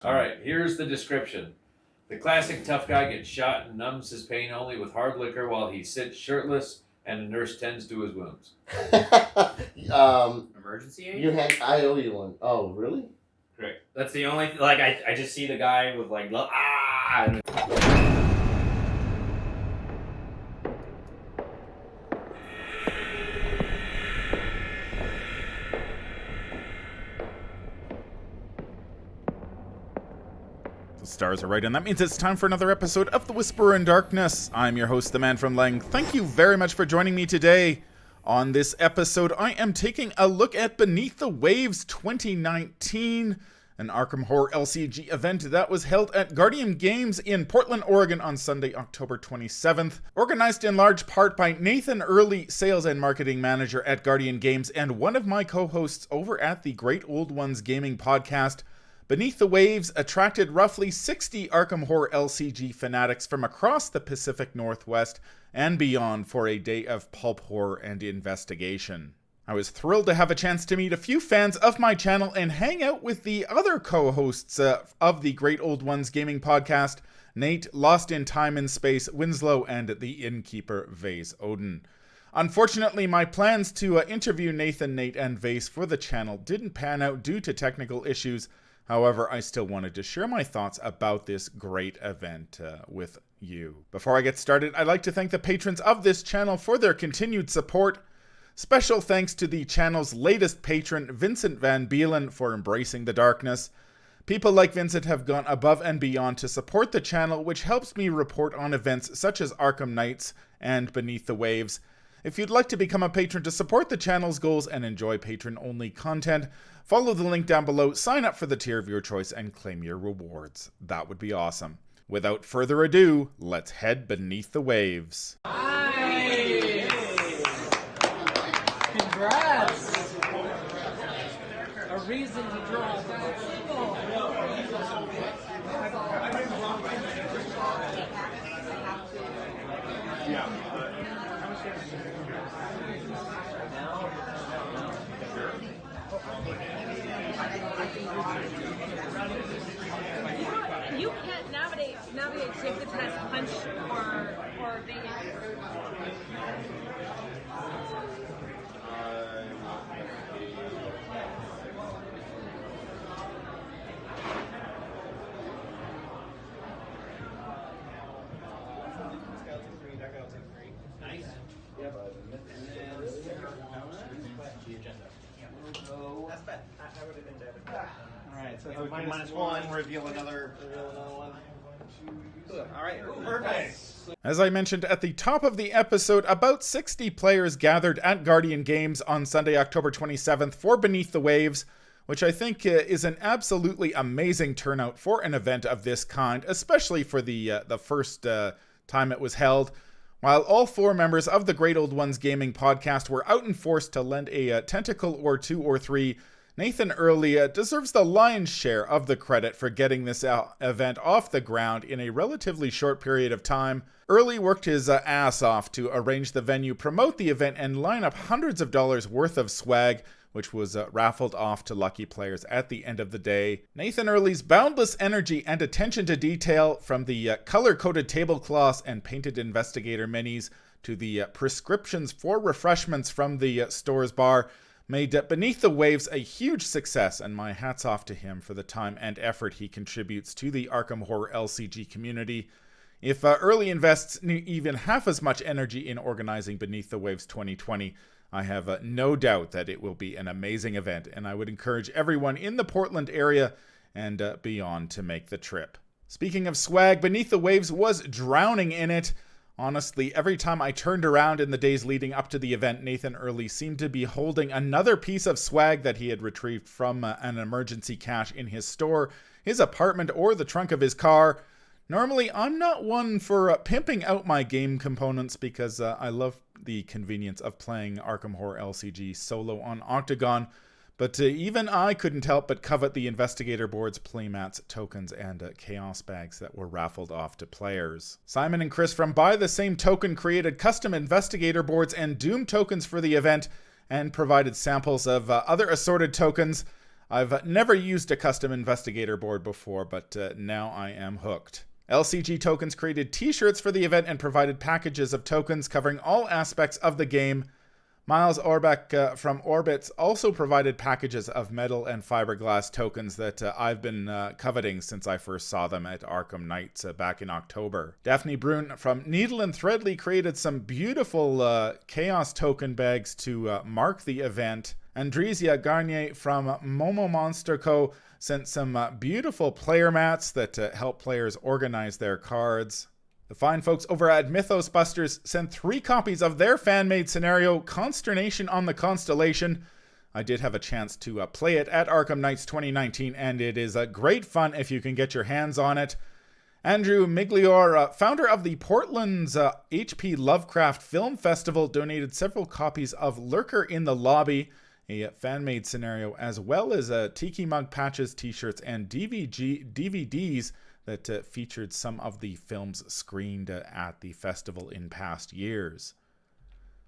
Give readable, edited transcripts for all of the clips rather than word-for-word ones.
All right, here's the description. The classic tough guy gets shot and numbs his pain only with hard liquor while he sits shirtless and a nurse tends to his wounds. Emergency aid? I owe you one. Oh, really? Correct. That's the only, I just see the guy with and The stars are right, and that means it's time for another episode of The Whisperer in Darkness. I'm your host, the Man from Leng. Thank you very much for joining me today. On this episode, I am taking a look at Beneath the Waves 2019, an Arkham Horror LCG event that was held at Guardian Games in Portland, Oregon on Sunday, October 27th. Organized in large part by Nathan Early, Sales and Marketing Manager at Guardian Games, and one of my co-hosts over at the Great Old Ones Gaming Podcast. Beneath the Waves attracted roughly 60 Arkham Horror LCG fanatics from across the Pacific Northwest and beyond for a day of pulp horror and investigation. I was thrilled to have a chance to meet a few fans of my channel and hang out with the other co-hosts of the Great Old Ones Gaming Podcast, Nate, Lost in Time and Space, Winslow, and the Innkeeper, Vase Odin. Unfortunately, my plans to interview Nathan, Nate, and Vase for the channel didn't pan out due to technical issues. However, I still wanted to share my thoughts about this great event with you. Before I get started, I'd like to thank the patrons of this channel for their continued support. Special thanks to the channel's latest patron, Vincent Van Beelen, for embracing the darkness. People like Vincent have gone above and beyond to support the channel, which helps me report on events such as Arkham Knights and Beneath the Waves. If you'd like to become a patron to support the channel's goals and enjoy patron-only content, follow the link down below, sign up for the tier of your choice, and claim your rewards. That would be awesome. Without further ado, let's head beneath the waves. Nice! Congrats! A reason to draw back. You can't navigate take the test, punch or evade. nice. That's bad. I would have been dead. Alright, so it's minus one, reveal another one. Alright, perfect. As I mentioned at the top of the episode, about 60 players gathered at Guardian Games on Sunday, October 27th for Beneath the Waves, which I think is an absolutely amazing turnout for an event of this kind, especially for the first time it was held. While all four members of the Great Old Ones Gaming Podcast were out in force to lend a tentacle or two or three, Nathan Early deserves the lion's share of the credit for getting this event off the ground in a relatively short period of time. Early worked his ass off to arrange the venue, promote the event, and line up hundreds of dollars worth of swag, which was raffled off to lucky players at the end of the day. Nathan Early's boundless energy and attention to detail, from the color-coded tablecloths and painted investigator minis to the prescriptions for refreshments from the store's bar, made Beneath the Waves a huge success, and my hat's off to him for the time and effort he contributes to the Arkham Horror LCG community. If Early invests even half as much energy in organizing Beneath the Waves 2020, I have no doubt that it will be an amazing event, and I would encourage everyone in the Portland area and beyond to make the trip. Speaking of swag, Beneath the Waves was drowning in it. Honestly, every time I turned around in the days leading up to the event, Nathan Early seemed to be holding another piece of swag that he had retrieved from an emergency cache in his store, his apartment, or the trunk of his car. Normally, I'm not one for pimping out my game components because I love the convenience of playing Arkham Horror LCG solo on Octagon, But even I couldn't help but covet the investigator boards, playmats, tokens, and chaos bags that were raffled off to players. Simon and Chris from Buy the Same Token created custom investigator boards and Doom tokens for the event and provided samples of other assorted tokens. I've never used a custom investigator board before, but now I am hooked. LCG Tokens created t-shirts for the event and provided packages of tokens covering all aspects of the game. Miles Orbeck from Orbits also provided packages of metal and fiberglass tokens that I've been coveting since I first saw them at Arkham Nights back in October. Daphne Brun from Needle and Threadly created some beautiful Chaos token bags to mark the event. Andresia Garnier from Momo Monster Co. sent some beautiful player mats that help players organize their cards. The fine folks over at Mythos Busters sent 3 copies of their fan-made scenario, Consternation on the Constellation. I did have a chance to play it at Arkham Nights 2019, and it is great fun if you can get your hands on it. Andrew Miglior, founder of the Portland's H.P. Lovecraft Film Festival, donated several copies of Lurker in the Lobby, a fan-made scenario, as well as tiki mug patches, t-shirts, and DVDs that featured some of the films screened at the festival in past years.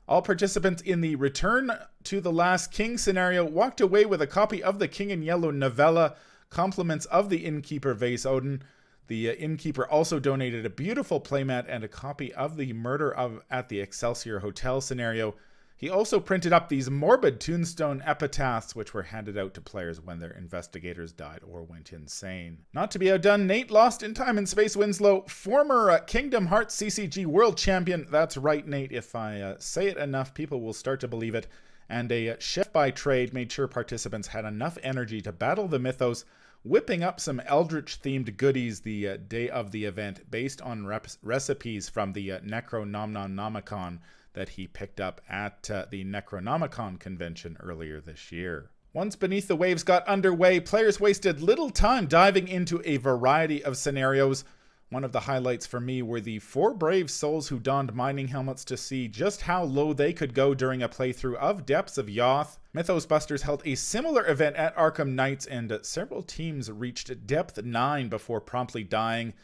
All participants in the Return to the Last King scenario walked away with a copy of the King in Yellow novella, Compliments of the Innkeeper Vase Odin. The Innkeeper also donated a beautiful playmat and a copy of the Murder at the Excelsior Hotel scenario. He also printed up these morbid tombstone epitaphs, which were handed out to players when their investigators died or went insane. Not to be outdone, Nate Lost in Time and Space Winslow, former Kingdom Hearts CCG World Champion. That's right, Nate. If I say it enough, people will start to believe it. And a chef by trade made sure participants had enough energy to battle the Mythos, whipping up some Eldritch-themed goodies the day of the event based on recipes from the Necronomicon that he picked up at the Necronomicon convention earlier this year. Once Beneath the Waves got underway, players wasted little time diving into a variety of scenarios. One of the highlights for me were the 4 brave souls who donned mining helmets to see just how low they could go during a playthrough of Depths of Yoth. Mythos Busters held a similar event at Arkham Nights, and several teams reached Depth 9 before promptly dying.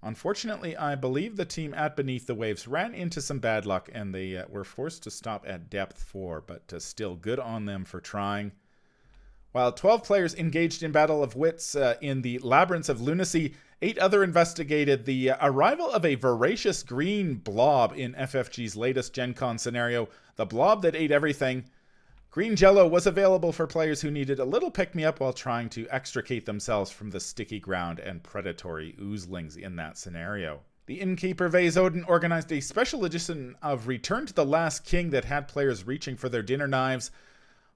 Unfortunately, I believe the team at Beneath the Waves ran into some bad luck, and they were forced to stop at Depth 4, but still good on them for trying. While 12 players engaged in Battle of Wits in the Labyrinths of Lunacy, 8 other investigated the arrival of a voracious green blob in FFG's latest Gen Con scenario, the blob that ate everything. Green Jello was available for players who needed a little pick-me-up while trying to extricate themselves from the sticky ground and predatory oozlings in that scenario. The Innkeeper Vase Odin organized a special edition of Return to the Last King that had players reaching for their dinner knives.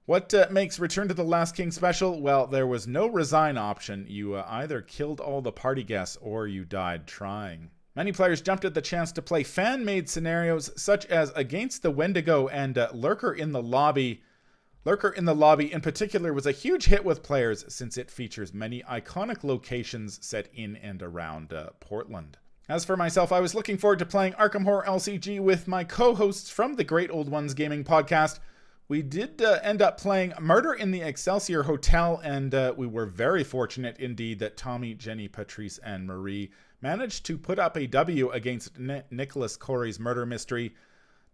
What makes Return to the Last King special? Well, there was no resign option. You either killed all the party guests or you died trying. Many players jumped at the chance to play fan-made scenarios such as Against the Wendigo and Lurker in the Lobby. Lurker in the Lobby in particular was a huge hit with players since it features many iconic locations set in and around Portland. As for myself, I was looking forward to playing Arkham Horror LCG with my co-hosts from the Great Old Ones Gaming podcast. We did end up playing Murder in the Excelsior Hotel, and we were very fortunate indeed that Tommy, Jenny, Patrice, and Marie managed to put up a W against Nicholas Corey's murder mystery.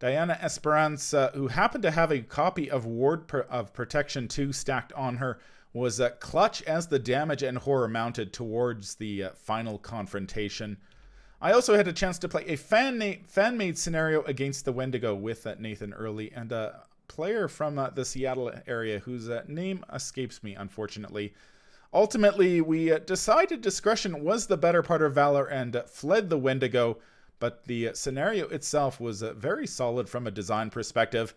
Diana Esperance, who happened to have a copy of Ward of Protection 2 stacked on her, was clutch as the damage and horror mounted towards the final confrontation. I also had a chance to play a fan-made scenario against the Wendigo with Nathan Early and a player from the Seattle area whose name escapes me, unfortunately. Ultimately, we decided discretion was the better part of valor and fled the Wendigo, but the scenario itself was very solid from a design perspective.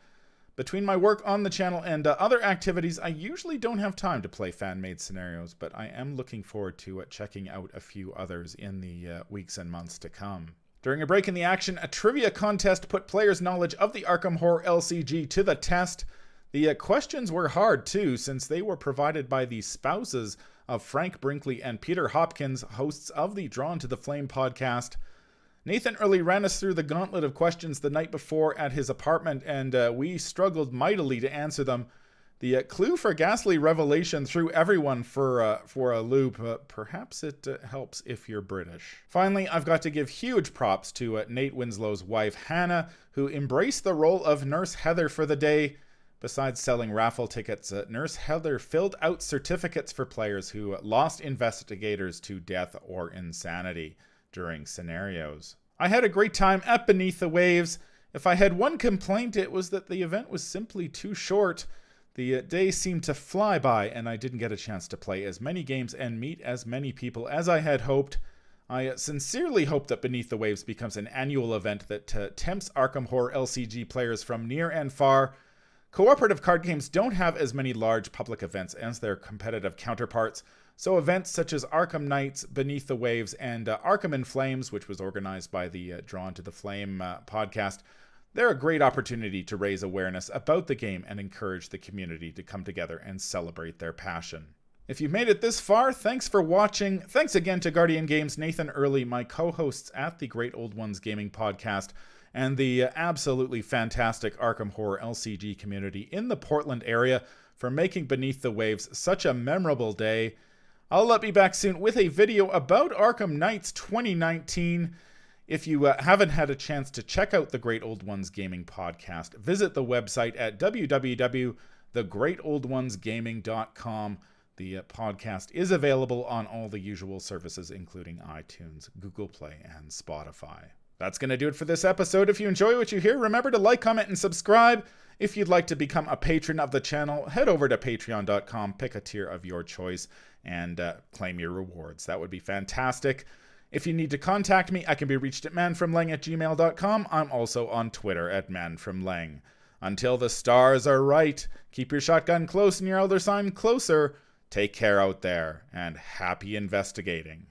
Between my work on the channel and other activities, I usually don't have time to play fan-made scenarios, but I am looking forward to checking out a few others in the weeks and months to come. During a break in the action, a trivia contest put players' knowledge of the Arkham Horror LCG to the test. The questions were hard too, since they were provided by the spouses of Frank Brinkley and Peter Hopkins, hosts of the Drawn to the Flame podcast. Nathan Early ran us through the gauntlet of questions the night before at his apartment, and we struggled mightily to answer them. The clue for Ghastly Revelation threw everyone for a loop. Perhaps it helps if you're British. Finally, I've got to give huge props to Nate Winslow's wife, Hannah, who embraced the role of Nurse Heather for the day. Besides selling raffle tickets, Nurse Heather filled out certificates for players who lost investigators to death or insanity during scenarios. I had a great time at Beneath the Waves. If I had one complaint, it was that the event was simply too short. The day seemed to fly by, and I didn't get a chance to play as many games and meet as many people as I had hoped. I sincerely hope that Beneath the Waves becomes an annual event that tempts Arkham Horror LCG players from near and far. Cooperative card games don't have as many large public events as their competitive counterparts, so events such as Arkham Nights, Beneath the Waves, and Arkham in Flames, which was organized by the Drawn to the Flame podcast, they're a great opportunity to raise awareness about the game and encourage the community to come together and celebrate their passion. If you've made it this far, thanks for watching. Thanks again to Guardian Games' Nathan Early, my co-hosts at the Great Old Ones Gaming Podcast, and the absolutely fantastic Arkham Horror LCG community in the Portland area for making Beneath the Waves such a memorable day. I'll be back soon with a video about Arkham Nights 2019. If you haven't had a chance to check out the Great Old Ones Gaming Podcast, visit the website at www.thegreatoldOnesGaming.com. The podcast is available on all the usual services, including iTunes, Google Play, and Spotify. That's going to do it for this episode. If you enjoy what you hear, remember to like, comment, and subscribe. If you'd like to become a patron of the channel, head over to patreon.com, pick a tier of your choice, and claim your rewards. That would be fantastic. If you need to contact me, I can be reached at manfromleng@gmail.com. I'm also on Twitter at manfromleng. Until the stars are right, keep your shotgun close and your elder sign closer. Take care out there, and happy investigating.